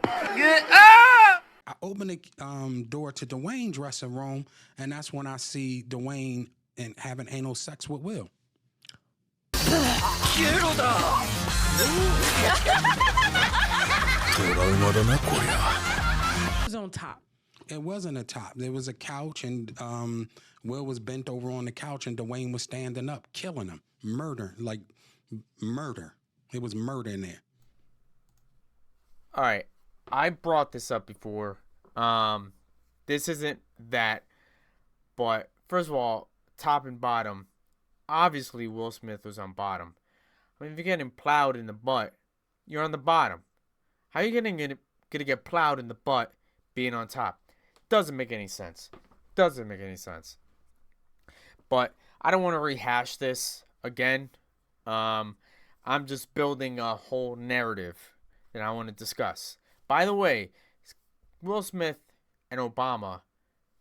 I open the door to Dwayne's dressing room, and that's when I see Dwayne and having anal sex with Will. Was on top. It wasn't a top. There was a couch, and Will was bent over on the couch, and Dwayne was standing up, killing him, murder. It was murder in there. All right, I brought this up before. This isn't that, but first of all, top and bottom. Obviously, Will Smith was on bottom. I mean, if you're getting plowed in the butt, you're on the bottom. How are you gonna get plowed in the butt being on top? Doesn't make any sense. Doesn't make any sense. But I don't want to rehash this again. I'm just building a whole narrative that I want to discuss. By the way, Will Smith and Obama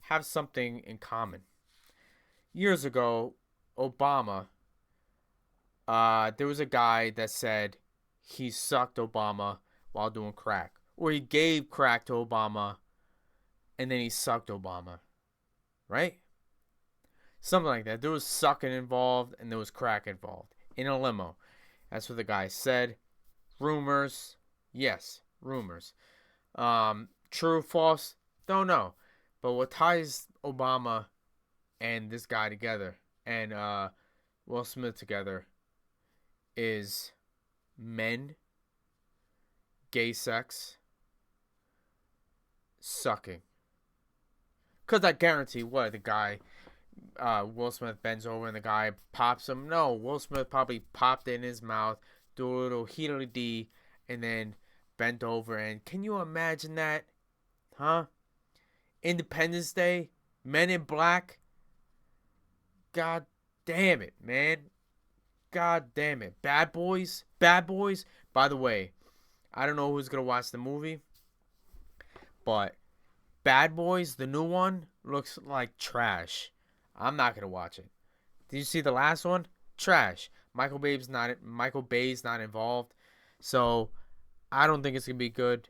have something in common. Years ago, Obama, there was a guy that said he sucked Obama while doing crack. Or he gave crack to Obama and then he sucked Obama. Right? Something like that. There was sucking involved and there was crack involved in a limo. That's what the guy said. Rumors. Yes, rumors. True, false, don't know. But what ties Obama and this guy together and Will Smith together is men, gay sex, sucking. Because I guarantee what the guy, Will Smith bends over and the guy pops him. No, Will Smith probably popped it in his mouth, do a little heedly and then bent over. And can you imagine that? Huh? Independence Day, Men in Black. God damn it, man. God damn it. Bad Boys. Bad Boys. By the way, I don't know who's going to watch the movie, but Bad Boys, the new one, looks like trash. I'm not going to watch it. Did you see the last one? Trash. Michael Bay's not involved. So, I don't think it's going to be good.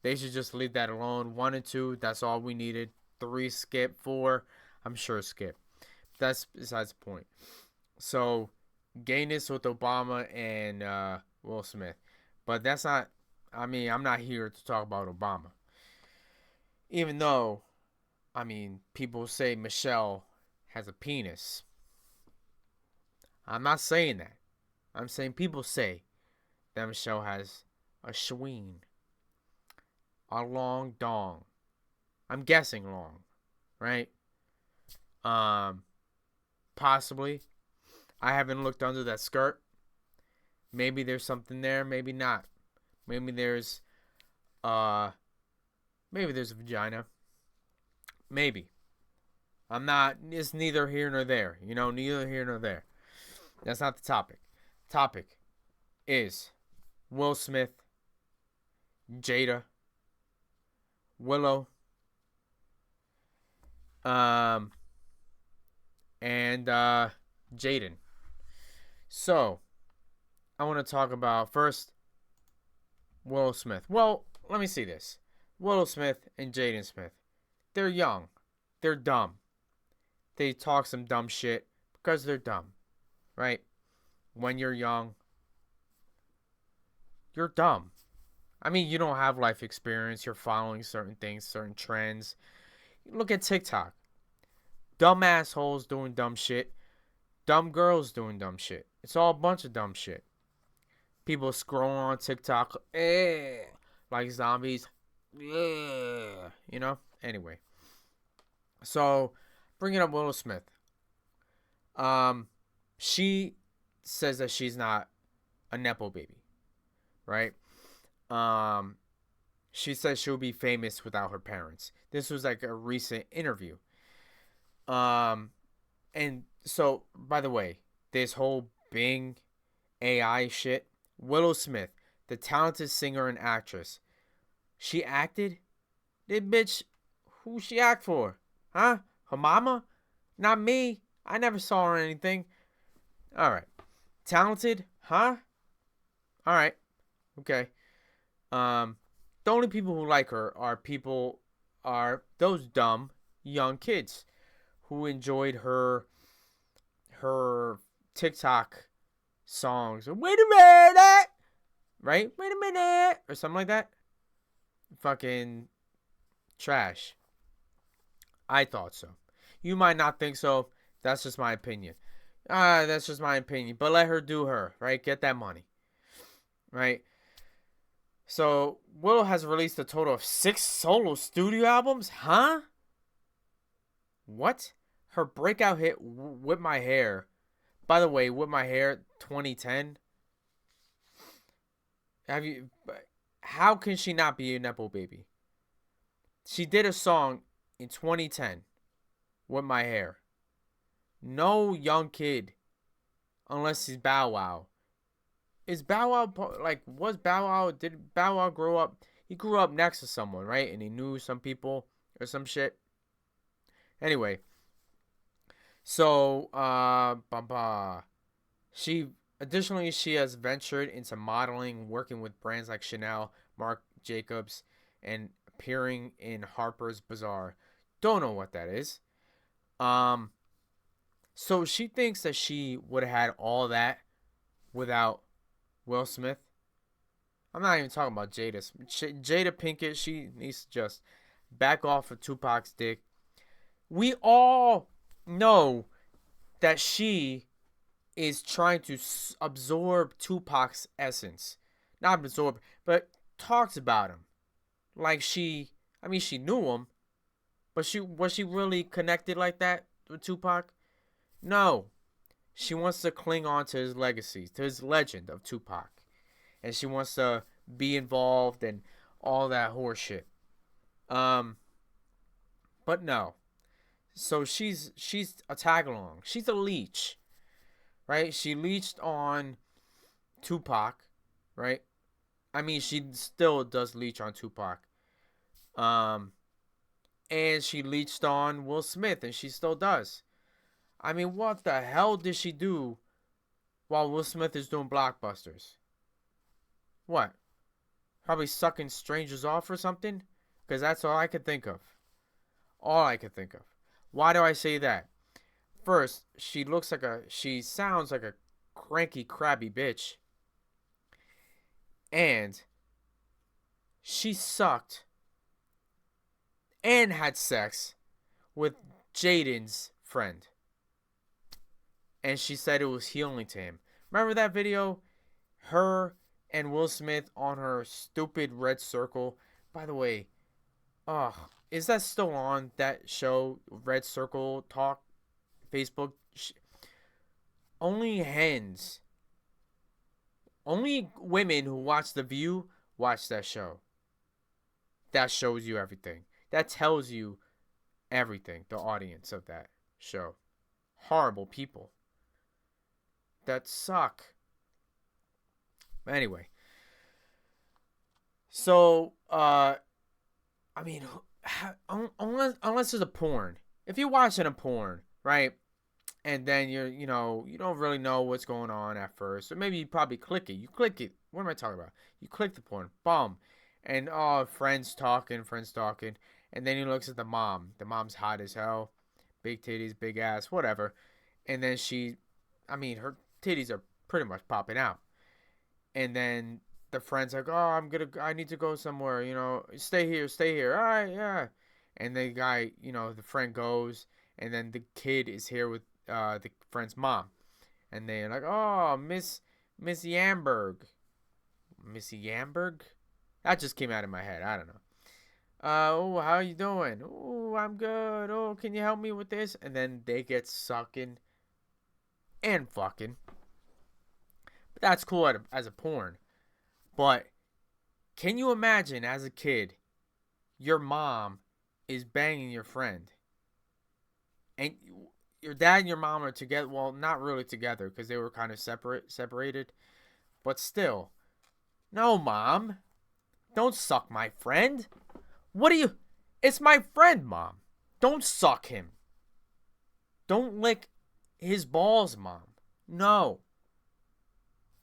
They should just leave that alone. 1 and 2, that's all we needed. 3, skip. 4, I'm sure skip. That's besides the point. So, gayness with Obama and Will Smith. But that's not, I mean, I'm not here to talk about Obama. Even though, I mean, people say Michelle has a penis. I'm not saying that. I'm saying people say that Michelle has a schween. A long dong. I'm guessing long, right? Possibly. I haven't looked under that skirt. Maybe there's something there, maybe not. Maybe there's a vagina. Maybe. It's neither here nor there. Neither here nor there. That's not the topic. Topic is Will Smith, Jada, Willow, and Jaden. So, I want to talk about first Will Smith. Well, let me see this. Will Smith and Jaden Smith. They're young. They're dumb. They talk some dumb shit because they're dumb. Right? When you're young, you're dumb. I mean, you don't have life experience. You're following certain things, certain trends. Look at TikTok. Dumb assholes doing dumb shit. Dumb girls doing dumb shit. It's all a bunch of dumb shit. People scrolling on TikTok like zombies. Anyway. So, bringing up Will Smith. She says that she's not a Nepo baby. Right? She says she'll be famous without her parents. This was like a recent interview. And so, by the way, this whole Bing AI shit, Willow Smith, the talented singer and actress, she acted? That bitch, who she act for? Huh? Her mama? Not me. I never saw her or anything. Alright. Talented? Huh? Alright. Okay. The only people who like her are those dumb young kids who enjoyed her TikTok songs. Wait a minute, right? Wait a minute, or something like that. Fucking trash. I thought so. You might not think so. That's just my opinion. That's just my opinion. But let her do her, right? Get that money, right? So Willow has released a total of 6 solo studio albums, huh? What? Her breakout hit, "Whip My Hair." By the way, "Whip My Hair" 2010. Have you? How can she not be a nepo baby? She did a song in 2010, "Whip My Hair." No young kid, unless he's Bow Wow. Is Bow Wow like? Was Bow Wow? Did Bow Wow grow up? He grew up next to someone, right? And he knew some people or some shit. Anyway, so she additionally she has ventured into modeling, working with brands like Chanel, Marc Jacobs, and appearing in Harper's Bazaar. Don't know what that is. Um, so she thinks that she would have had all that without Will Smith. I'm not even talking about Jada Pinkett. She needs to just back off of Tupac's dick. We all know that she is trying to absorb Tupac's essence. Not absorb, but talks about him. Like she knew him, but was she really connected like that with Tupac? No. She wants to cling on to his legacy, to his legend of Tupac. And she wants to be involved and all that horseshit. Um, but no. So she's a tag along. She's a leech, right? She leached on Tupac, right? I mean, she still does leech on Tupac. Um, and she leached on Will Smith, and she still does. I mean, what the hell did she do while Will Smith is doing blockbusters? What? Probably sucking strangers off or something? Because that's all I could think of. All I could think of. Why do I say that? First, she sounds like a cranky, crabby bitch. And she sucked and had sex with Jaden's friend. And she said it was healing to him. Remember that video? Her and Will Smith on her stupid red circle. By the way, is that still on, that show, Red Circle Talk, Facebook? Only hens, only women who watch The View watch that show. That shows you everything. That tells you everything, the audience of that show. Horrible people that suck. Anyway, so I mean, unless there's a porn. If you're watching a porn, right, and then you don't really know what's going on at first, or maybe you probably click it. You click it. What am I talking about? You click the porn, boom, and friends talking, and then he looks at the mom. The mom's hot as hell, big titties, big ass, whatever, and then her titties are pretty much popping out, and then the friend's like, "Oh, I need to go somewhere. Stay here. All right, yeah." And the guy, the friend goes, and then the kid is here with the friend's mom, and they're like, "Oh, Miss Yamberg, Missy Yamberg." That just came out of my head. I don't know. Oh, how you doing? Oh, I'm good. Oh, can you help me with this? And then they get sucking and fucking. But that's cool as a porn. But can you imagine, as a kid, your mom is banging your friend, and your dad and your mom are together? Well, not really together because they were kind of separated. But still, no, mom, don't suck my friend. What are you? It's my friend, mom. Don't suck him. Don't lick his balls, mom. No.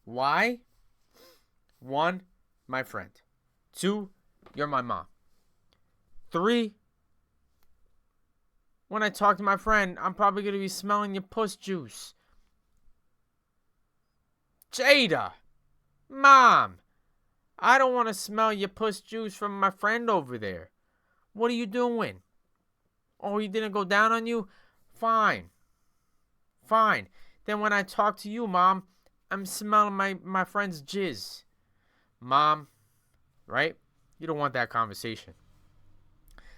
Why? One, my friend. 2, you're my mom. 3, when I talk to my friend, I'm probably going to be smelling your puss juice. Jada, Mom, I don't want to smell your puss juice from my friend over there. What are you doing? Oh, he didn't go down on you? Fine. Then when I talk to you, Mom, I'm smelling my friend's jizz. Mom, right? You don't want that conversation.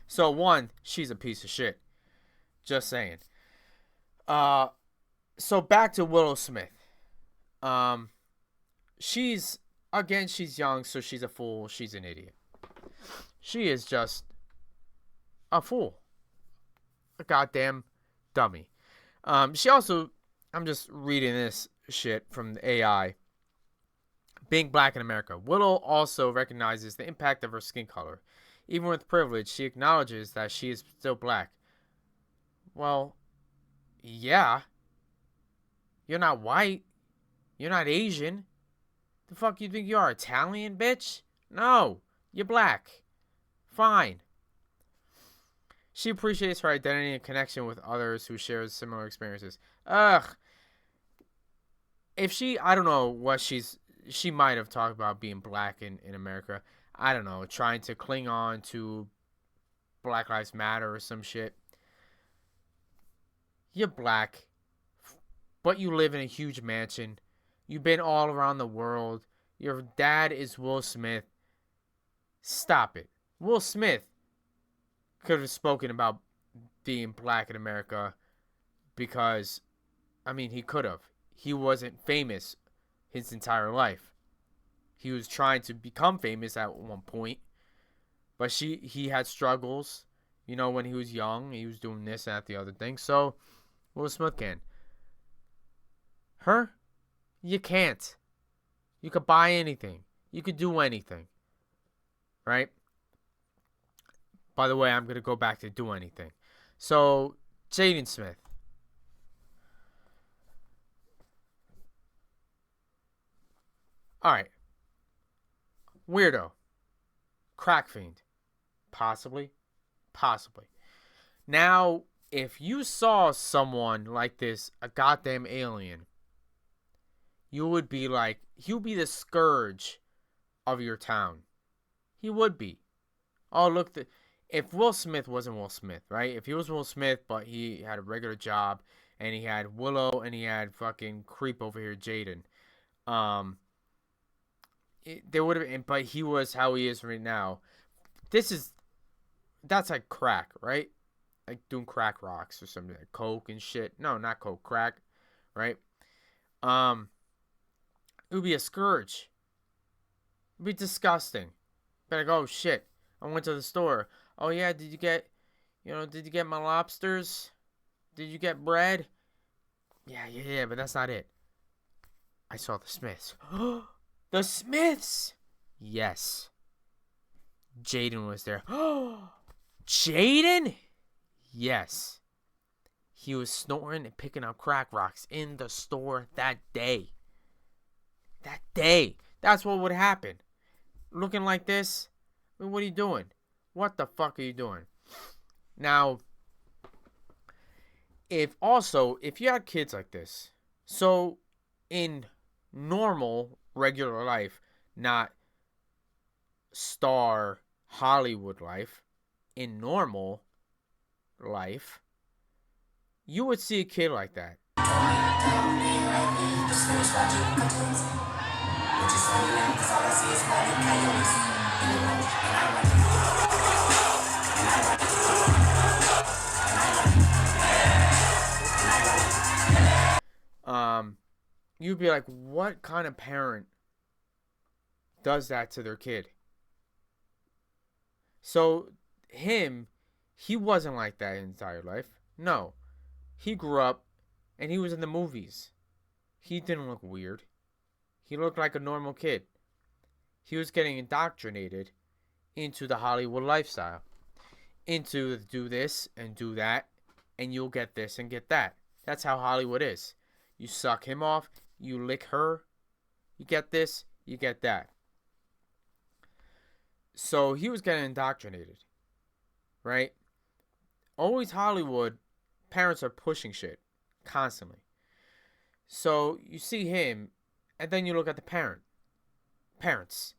So 1, she's a piece of shit. Just saying. So back to Willow Smith. She's young, so she's a fool. She's an idiot. She is just a fool. A goddamn dummy. She also, I'm just reading this shit from the AI. Being black in America. Willow also recognizes the impact of her skin color. Even with privilege, she acknowledges that she is still black. Well, yeah. You're not white. You're not Asian. The fuck you think you are, Italian, bitch? No, you're black. Fine. She appreciates her identity and connection with others who share similar experiences. Ugh. I don't know what she might have talked about being black in America. I don't know, trying to cling on to Black Lives Matter or some shit. You're black, but you live in a huge mansion. You've been all around the world. Your dad is Will Smith. Stop it. Will Smith could have spoken about being black in America because, I mean, he could have. He wasn't famous his entire life. He was trying to become famous at one point, but he had struggles. You know, when he was young, he was doing this and that, the other thing. So, Will Smith can. Her? You can't. You could buy anything. You could do anything. Right? By the way, I'm going to go back to do anything. So, Jaden Smith. Alright. Weirdo. Crack fiend. Possibly. Now, if you saw someone like this, a goddamn alien, you would be like, he would be the scourge of your town. He would be. Oh, look, if Will Smith wasn't Will Smith, right? If he was Will Smith, but he had a regular job, and he had Willow, and he had fucking creep over here, Jaden, there would have been, but he was how he is right now. That's like crack, right? Like doing crack rocks or something, like coke and shit. No, not coke, crack, right? It would be a scourge. It would be disgusting. Be like, oh shit, I went to the store. Oh yeah, did you get my lobsters? Did you get bread? Yeah, but that's not it. I saw the Smiths. The Smiths! Yes. Jaden was there. Jaden? Yes. He was snorting and picking up crack rocks in the store that day. That day. That's what would happen. Looking like this? I mean, what are you doing? What the fuck are you doing? Now, if you had kids like this, so in normal, regular life, not star Hollywood life, in normal life, you would see a kid like that. You'd be like, what kind of parent does that to their kid? So he wasn't like that his entire life. No. He grew up and he was in the movies. He didn't look weird. He looked like a normal kid. He was getting indoctrinated into the Hollywood lifestyle. Into do this and do that, and you'll get this and get that. That's how Hollywood is. You suck him off, you lick her, you get this, you get that. So he was getting indoctrinated, right? Always Hollywood, parents are pushing shit constantly. So you see him, and then you look at the parents,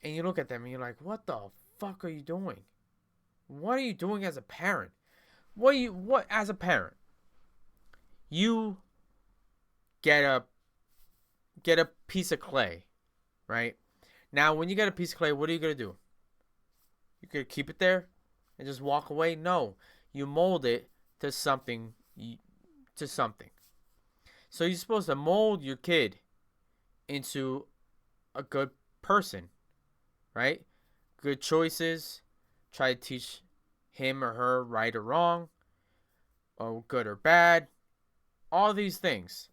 and you look at them and you're like, what the fuck are you doing? What are you doing as a parent? What as a parent? You get a piece of clay, right? Now when you get a piece of clay, what are you gonna do? You gonna keep it there and just walk away? No. You mold it to something to something. So you're supposed to mold your kid into a good person, right? Good choices. Try to teach him or her right or wrong, or good or bad. All these things.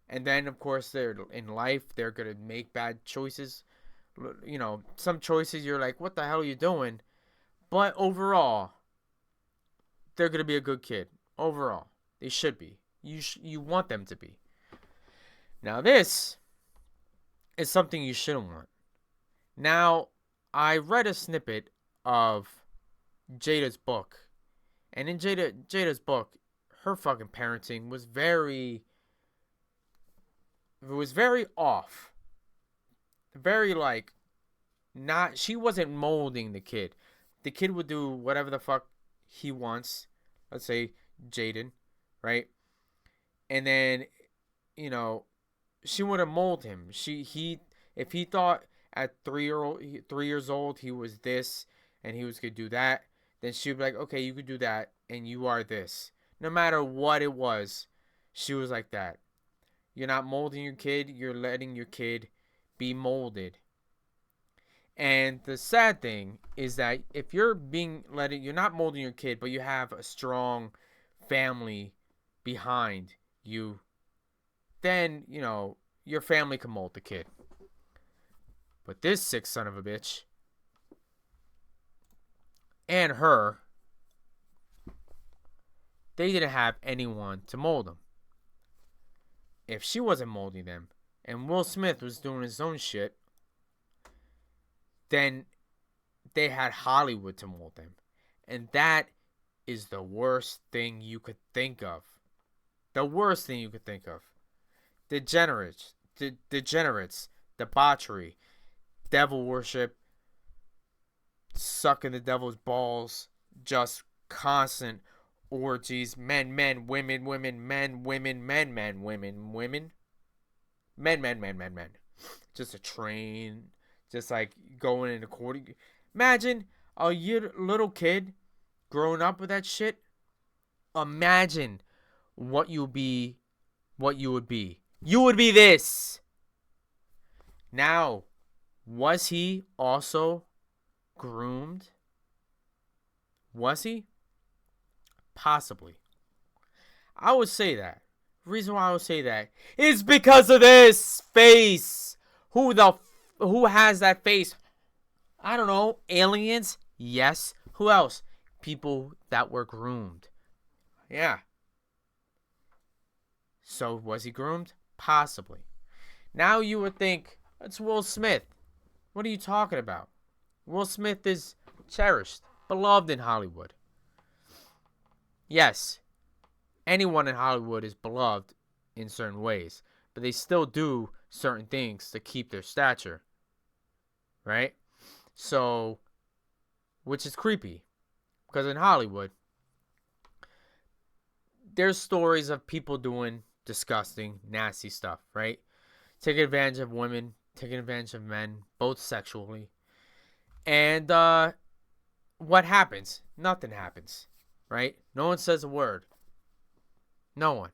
And then, of course, they're in life, they're going to make bad choices. You know, some choices you're like, what the hell are you doing? But overall, they're going to be a good kid. Overall, they should be. You want them to be. Now, this is something you shouldn't want. Now, I read a snippet of Jada's book. And in Jada's book, her fucking parenting was very off. Very like not she wasn't molding the kid. The kid would do whatever the fuck he wants. Let's say Jaden, right? And then, you know, she wouldn't mold him. If he thought at 3 years old he was this and he was gonna do that, then she'd be like, okay, you could do that and you are this. No matter what it was, she was like that. You're not molding your kid, you're letting your kid be molded. And the sad thing is that if you're not molding your kid, but you have a strong family behind you, then, you know, your family can mold the kid. But this sick son of a bitch and her, they didn't have anyone to mold them. If she wasn't molding them and Will Smith was doing his own shit, then they had Hollywood to mold them. And that is the worst thing you could think of. The worst thing you could think of. Degenerates, debauchery, devil worship, sucking the devil's balls, just constant orgies, men, women, men, women, men, women, women, men. Just a train, just like going in a quarter. Imagine a little kid growing up with that shit. Imagine what you would be. You would be this. Now, was he also groomed? Was he? Possibly. I would say that. The reason why I would say that is because of this face. Who has that face? I don't know. Aliens? Yes. Who else? People that were groomed. Yeah. So was he groomed? Possibly. Now you would think, it's Will Smith. What are you talking about? Will Smith is cherished, beloved in Hollywood. Yes, anyone in Hollywood is beloved in certain ways, but they still do certain things to keep their stature, right? So, which is creepy, because in Hollywood, there's stories of people doing disgusting, nasty stuff, right? Taking advantage of women, taking advantage of men, both sexually. And what happens? Nothing happens. Right? No one says a word. No one.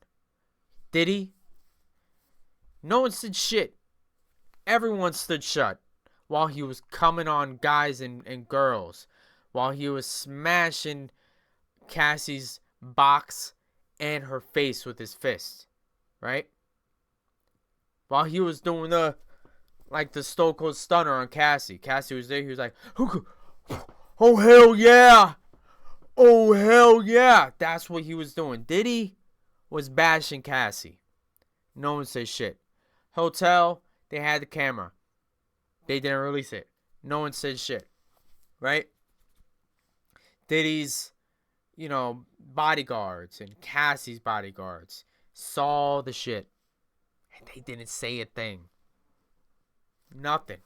Did he? No one said shit. Everyone stood shut while he was coming on guys and girls. While he was smashing Cassie's box and her face with his fist. Right? While he was doing the Stone Cold Stunner on Cassie. Cassie was there. He was like, oh, hell yeah. Oh, hell yeah. That's what he was doing. Diddy was bashing Cassie. No one said shit. Hotel, they had the camera. They didn't release it. No one said shit. right? Diddy's, bodyguards and Cassie's bodyguards saw the shit, and they didn't say a thing. Nothing.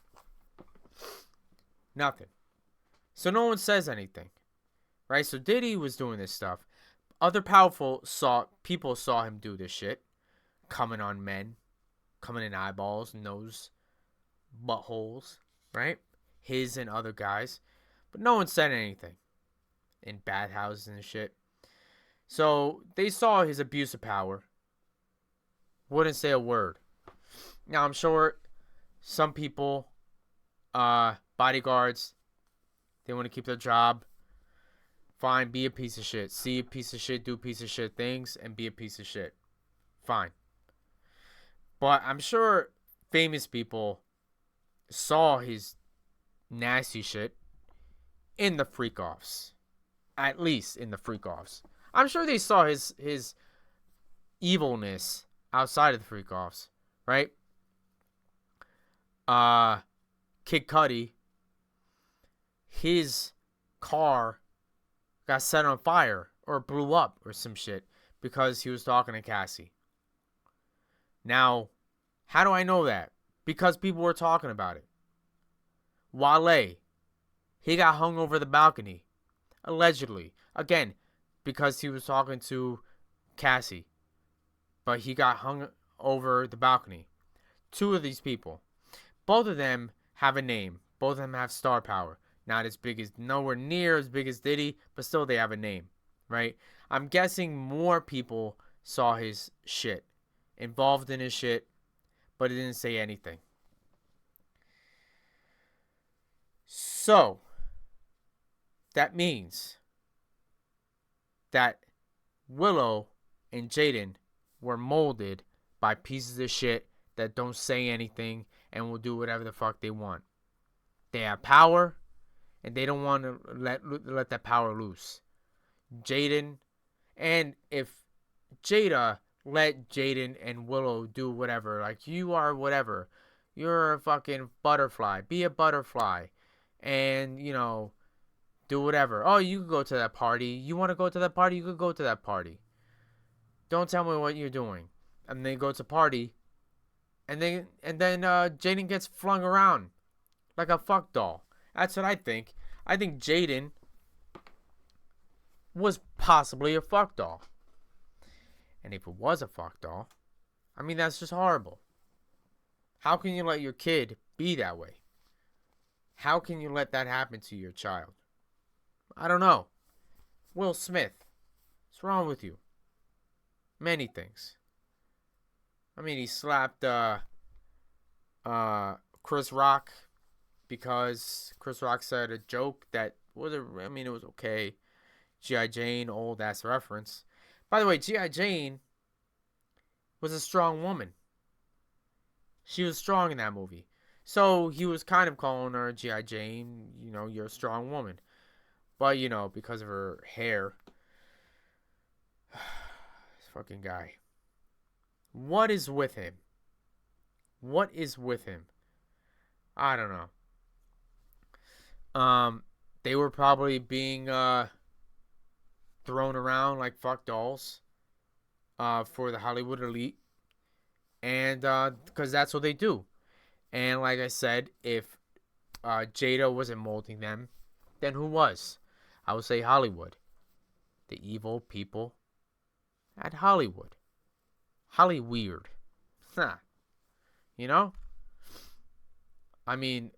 Nothing. So no one says anything, right? So Diddy was doing this stuff. Other people saw him do this shit, coming on men, coming in eyeballs, nose, buttholes, right? His and other guys. But no one said anything in bathhouses and shit. So they saw his abuse of power. Wouldn't say a word. Now I'm sure some people, bodyguards, they want to keep their job. Fine, be a piece of shit. See a piece of shit, do piece of shit things, and be a piece of shit. Fine. But I'm sure famous people saw his nasty shit in the freak-offs. At least in the freak-offs. I'm sure they saw his evilness outside of the freak-offs, right? Kid Cudi, his car got set on fire or blew up or some shit because he was talking to Cassie. Now, how do I know that? Because people were talking about it. Wale, he got hung over the balcony, allegedly. Again, because he was talking to Cassie. But he got hung over the balcony. Two of these people. Both of them have a name. Both of them have star power. Not as big as, nowhere near as big as Diddy, but still they have a name, right? I'm guessing more people saw his shit, involved in his shit, but it didn't say anything. So, that means that Willow and Jaden were molded by pieces of shit that don't say anything and will do whatever the fuck they want. They have power, and they don't want to let that power loose. Jaden, and if Jada let Jaden and Willow do whatever, like, you are whatever, you're a fucking butterfly, be a butterfly, and, do whatever. Oh, you can go to that party. You want to go to that party? You could go to that party. Don't tell me what you're doing. And they go to party, and then Jaden gets flung around like a fuck doll. That's what I think. I think Jaden was possibly a fuck doll. And if it was a fuck doll, I mean, that's just horrible. How can you let your kid be that way? How can you let that happen to your child? I don't know. Will Smith, what's wrong with you? Many things. I mean, he slapped Chris Rock because Chris Rock said a joke that it was okay. G.I. Jane, old ass reference. By the way, G.I. Jane was a strong woman. She was strong in that movie. So he was kind of calling her G.I. Jane, you're a strong woman. But, because of her hair. This fucking guy. What is with him? What is with him? I don't know. They were probably being thrown around like fuck dolls for the Hollywood elite. And because that's what they do. And like I said, if Jada wasn't molding them, then who was? I would say Hollywood. The evil people at Hollywood. Hollyweird. I mean,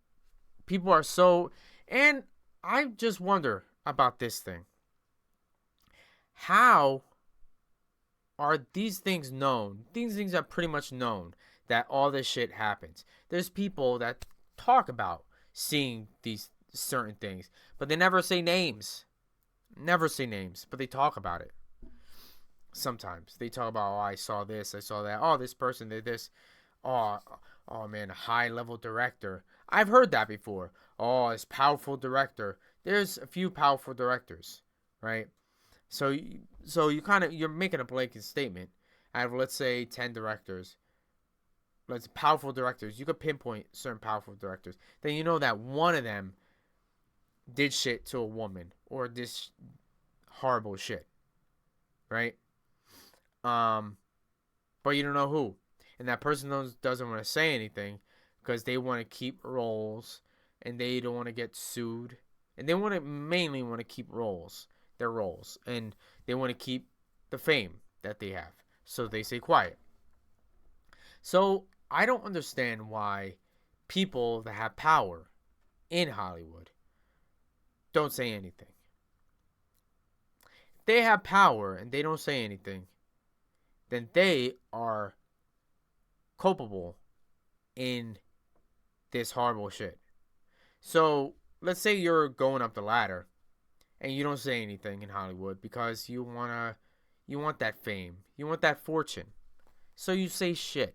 people are so... And I just wonder about this thing. How are these things known? These things are pretty much known that all this shit happens. There's people that talk about seeing these certain things, but they never say names. Never say names, but they talk about it. Sometimes they talk about, I saw this, I saw that. Oh, this person did this. Oh man, a high-level director. I've heard that before. Oh, this powerful director. There's a few powerful directors, right? So you're making a blanket statement. Out of, let's say, 10 directors, powerful directors, you could pinpoint certain powerful directors. Then you know that one of them did shit to a woman or this horrible shit, right? But you don't know who, and that person doesn't want to say anything because they want to keep roles and they don't want to get sued, and they mainly want to keep their roles, and they want to keep the fame that they have, so they stay quiet. So I don't understand why people that have power in Hollywood don't say anything. If they have power and they don't say anything, then they are culpable in this horrible shit. So let's say you're going up the ladder and you don't say anything in Hollywood because you want that fame, you want that fortune. So you say shit.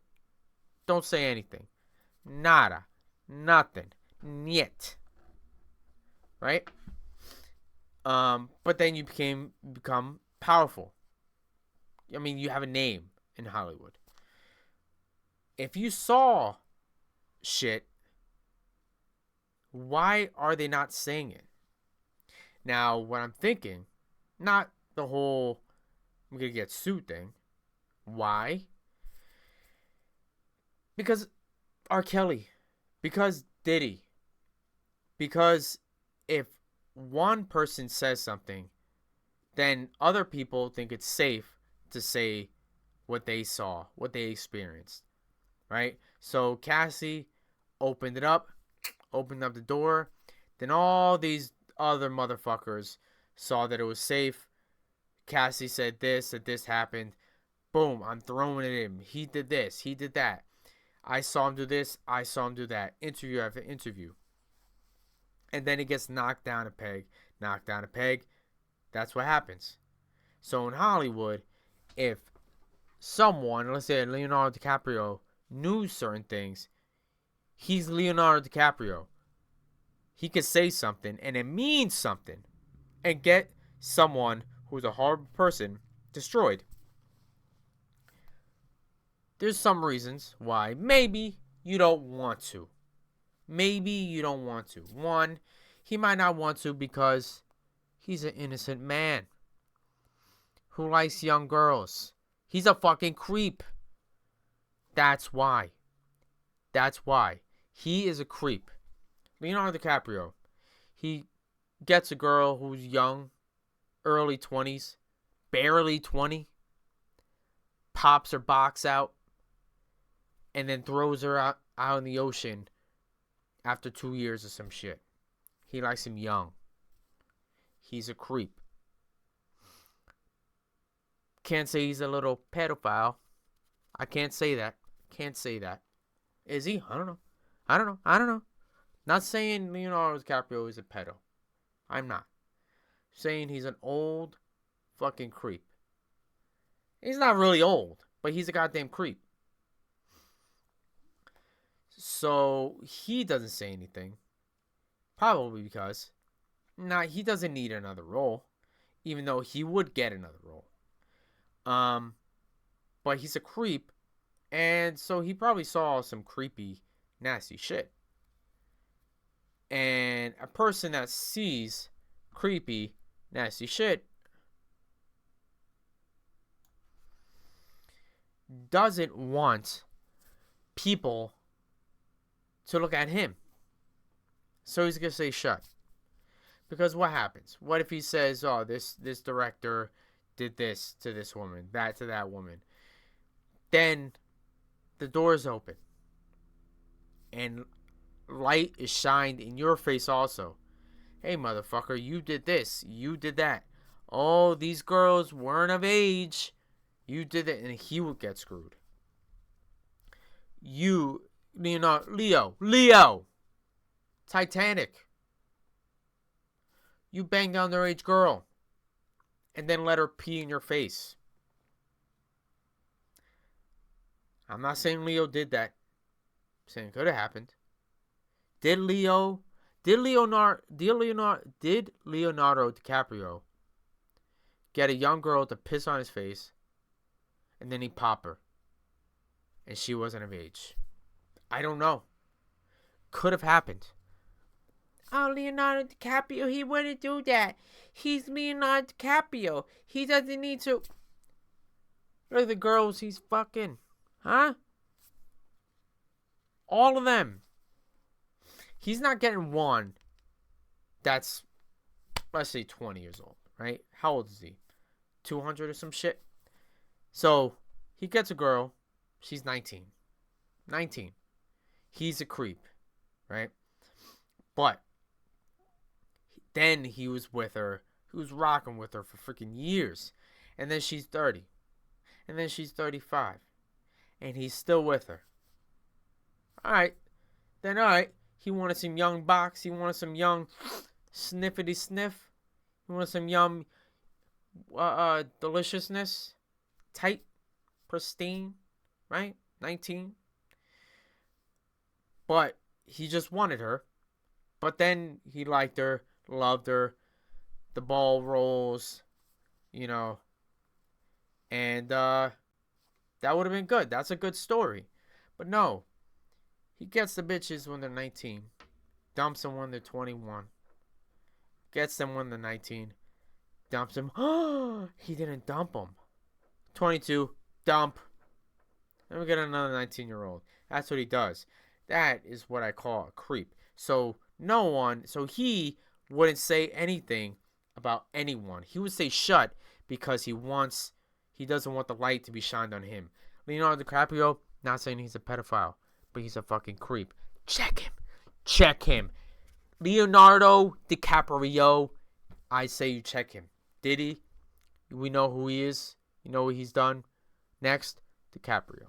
Don't say anything. Nada. Nothing. Niet. Right? But then you become powerful. I mean, you have a name in Hollywood. If you saw shit, why are they not saying it? Now, what I'm thinking, not the whole I'm gonna get sued thing. Why? Because R. Kelly. Because Diddy. Because if one person says something, then other people think it's safe to say what they saw, what they experienced, right? So Cassie opened the door. Then all these other motherfuckers saw that it was safe. Cassie said that this happened. Boom, I'm throwing it in. He did this, he did that. I saw him do this, I saw him do that. Interview after interview. And then it gets knocked down a peg. That's what happens. So in Hollywood, if someone, let's say Leonardo DiCaprio, knew certain things, he's Leonardo DiCaprio. He could say something and it means something and get someone who's a horrible person destroyed. There's some reasons why maybe you don't want to. One, he might not want to because he's an innocent man who likes young girls. He's a fucking creep. That's why. He is a creep. Leonardo DiCaprio, he gets a girl who's young, early 20s, barely 20, pops her box out, and then throws her out in the ocean after 2 years or some shit. He likes him young. He's a creep. Can't say he's a little pedophile. I can't say that. Is he? I don't know. Not saying Leonardo DiCaprio is a pedo. I'm not. Saying he's an old fucking creep. He's not really old, but he's a goddamn creep. So he doesn't say anything. Probably because he doesn't need another role, even though he would get another role. But he's a creep, and so he probably saw some creepy, nasty shit. And a person that sees creepy, nasty shit doesn't want people to look at him. So he's going to say shut. Because what happens? What if he says, oh, this director did this to this woman, that to that woman? Then the door's open. And light is shined in your face also. Hey, motherfucker, you did this. You did that. Oh, these girls weren't of age. You did it. And he would get screwed. You, Leo. Titanic. You banged an underage girl. And then let her pee in your face. I'm not saying Leo did that. I'm saying it could have happened. Did Leonardo DiCaprio get a young girl to piss on his face and then he pop her and she wasn't of age? I don't know. Could have happened. Oh, Leonardo DiCaprio, he wouldn't do that. He's Leonardo DiCaprio. He doesn't need to. Look at the girls he's fucking. Huh? All of them. He's not getting one that's, let's say, 20 years old, right? How old is he? 200 or some shit? So, he gets a girl. She's 19. 19. He's a creep, right? But then he was with her. He was rocking with her for freaking years. And then she's 30. And then she's 35. And he's still with her. Alright. Then alright. He wanted some young box. He wanted some young sniffity sniff. He wanted some young deliciousness. Tight. Pristine. Right? 19. But he just wanted her. But then he liked her. Loved her. The ball rolls. You know. And that would have been good. That's a good story. But no. He gets the bitches when they're 19. Dumps them when they're 21. Gets them when they're 19. Dumps them. Oh, he didn't dump them. 22. Dump. Then we get another 19-year-old. That's what he does. That is what I call a creep. So he wouldn't say anything about anyone. He would say shut because he doesn't want the light to be shined on him. Leonardo DiCaprio, not saying he's a pedophile, but he's a fucking creep. Check him. Leonardo DiCaprio, I say you check him. Did he? We know who he is. You know what he's done. Next, DiCaprio.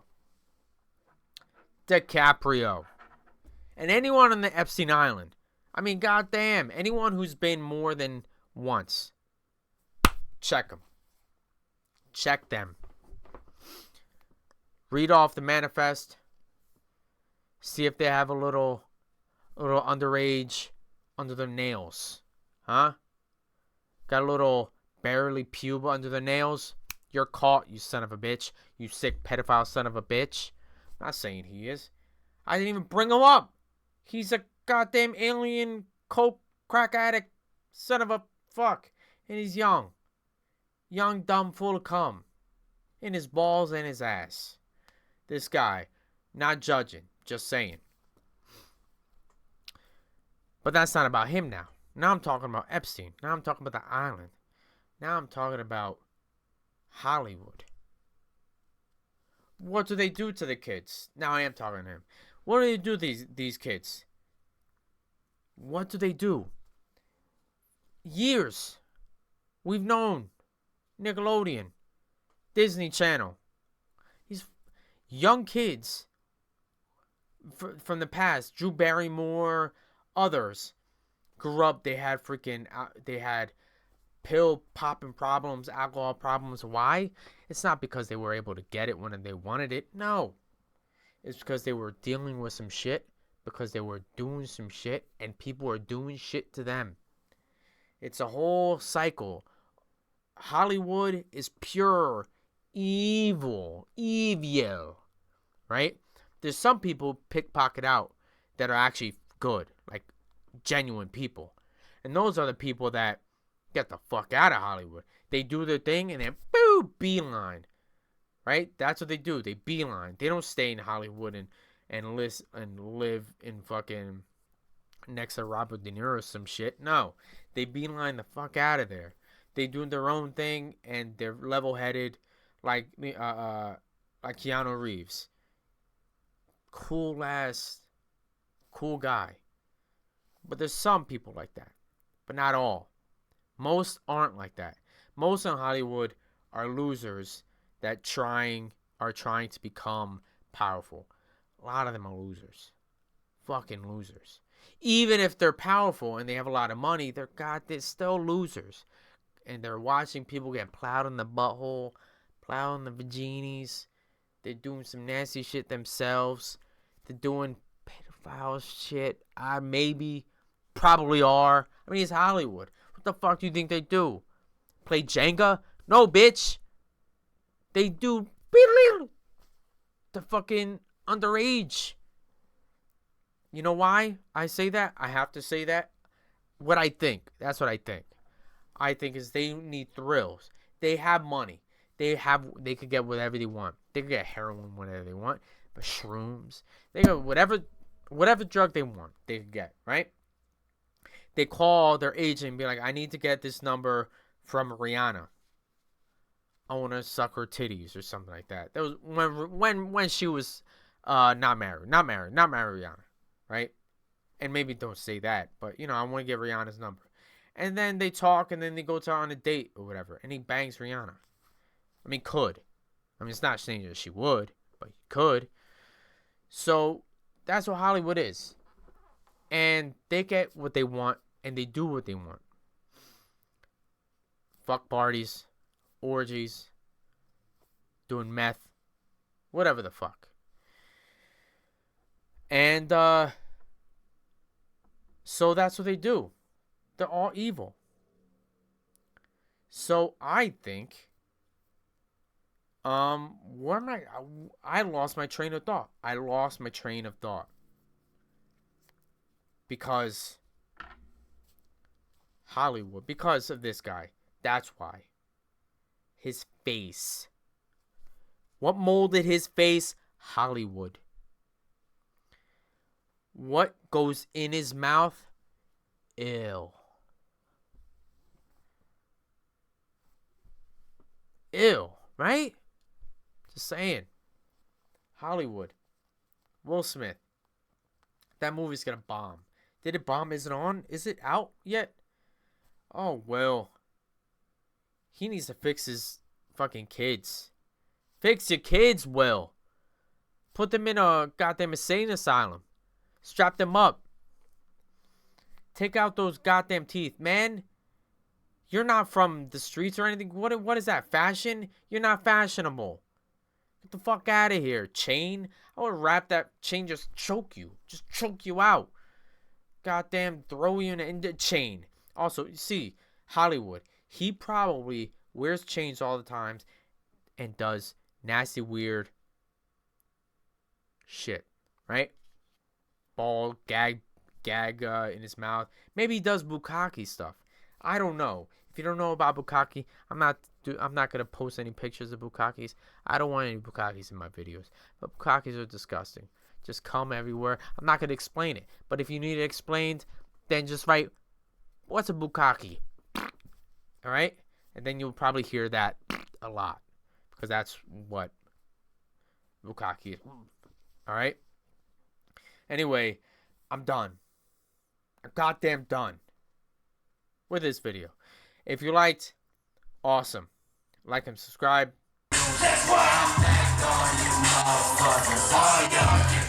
And anyone on the Epstein Island. I mean, goddamn. Anyone who's been more than once. Check them. Check them. Read off the manifest. See if they have a little underage under their nails. Huh? Got a little barely pube under their nails? You're caught, you son of a bitch. You sick pedophile son of a bitch. I'm not saying he is. I didn't even bring him up. He's a goddamn alien coke crack addict son of a fuck. And he's young. Young, dumb, full of cum. In his balls and his ass. This guy. Not judging. Just saying. But that's not about him now. Now I'm talking about Epstein. Now I'm talking about the island. Now I'm talking about Hollywood. What do they do to the kids? Now I am talking to him. What do they do to these kids? What do they do? Years. We've known. Nickelodeon. Disney Channel. These young kids from the past. Drew Barrymore. Others. Grew up. They had pill popping problems. Alcohol problems. Why? It's not because they were able to get it when they wanted it. No. It's because they were dealing with some shit. Because they were doing some shit. And people were doing shit to them. It's a whole cycle. Hollywood is pure evil. Evil. Right? There's some people pickpocket out that are actually good. Like genuine people. And those are the people that get the fuck out of Hollywood. They do their thing and then boo, beeline. Right? That's what they do. They beeline. They don't stay in Hollywood and live in fucking next to Robert De Niro or some shit. No. They beeline the fuck out of there. They do their own thing and they're level-headed like Keanu Reeves. Cool guy. But there's some people like that. But not all. Most aren't like that. Most in Hollywood are losers that are trying to become powerful. A lot of them are losers. Fucking losers. Even if they're powerful and they have a lot of money, they're still losers. And they're watching people get plowed in the butthole, plowed in the vaginis. They're doing some nasty shit themselves. They're doing pedophile shit. Probably are. I mean, it's Hollywood. What the fuck do you think they do? Play Jenga? No, bitch. They do the fucking underage. You know why I say that? I have to say that. what I think. That's what I think. I think is they need thrills. They have money. They could get whatever they want. They could get heroin, whatever they want, but shrooms. They got whatever drug they want. They could get, right? They call their agent and be like, "I need to get this number from Rihanna. I want to suck her titties," or something like that. That was when she was not married Rihanna, right? And maybe don't say that, but I want to get Rihanna's number. And then they talk, and then they go to her on a date or whatever, and he bangs Rihanna. I mean, could. I mean, it's not saying that she would, but he could. So that's what Hollywood is. And they get what they want, and they do what they want. Fuck parties, orgies, doing meth, whatever the fuck. And so that's what they do. They're all evil. So I think what am I lost my train of thought. Because Hollywood, because of this guy. That's why. His face. What molded his face? Hollywood. What goes in his mouth? Ew. Ew, right? Just saying. Hollywood. Will Smith. That movie's gonna bomb. Did it bomb? Is it on? Is it out yet? Oh, well. He needs to fix his fucking kids. Fix your kids, Will. Put them in a goddamn insane asylum. Strap them up. Take out those goddamn teeth. Man, you're not from the streets or anything. What is that? Fashion? You're not fashionable. Get the fuck out of here. Chain? I would wrap that chain, just choke you. Just choke you out. Goddamn, throw you in the chain. Also, you see, Hollywood. He probably wears chains all the time and does nasty, weird shit. Right? Ball, gag in his mouth. Maybe he does bukkake stuff. I don't know. If you don't know about bukkake, I'm not gonna post any pictures of bukkakes. I don't want any bukkakes in my videos. But bukkakes are disgusting. Just come everywhere. I'm not gonna explain it. But if you need it explained, then just write, "What's a bukkake?" All right, and then you'll probably hear that a lot because that's what bukkake is. All right. Anyway, I'm done. I'm goddamn done with this video. If you liked, awesome. Like and subscribe. That's why I'm back on you motherfuckers.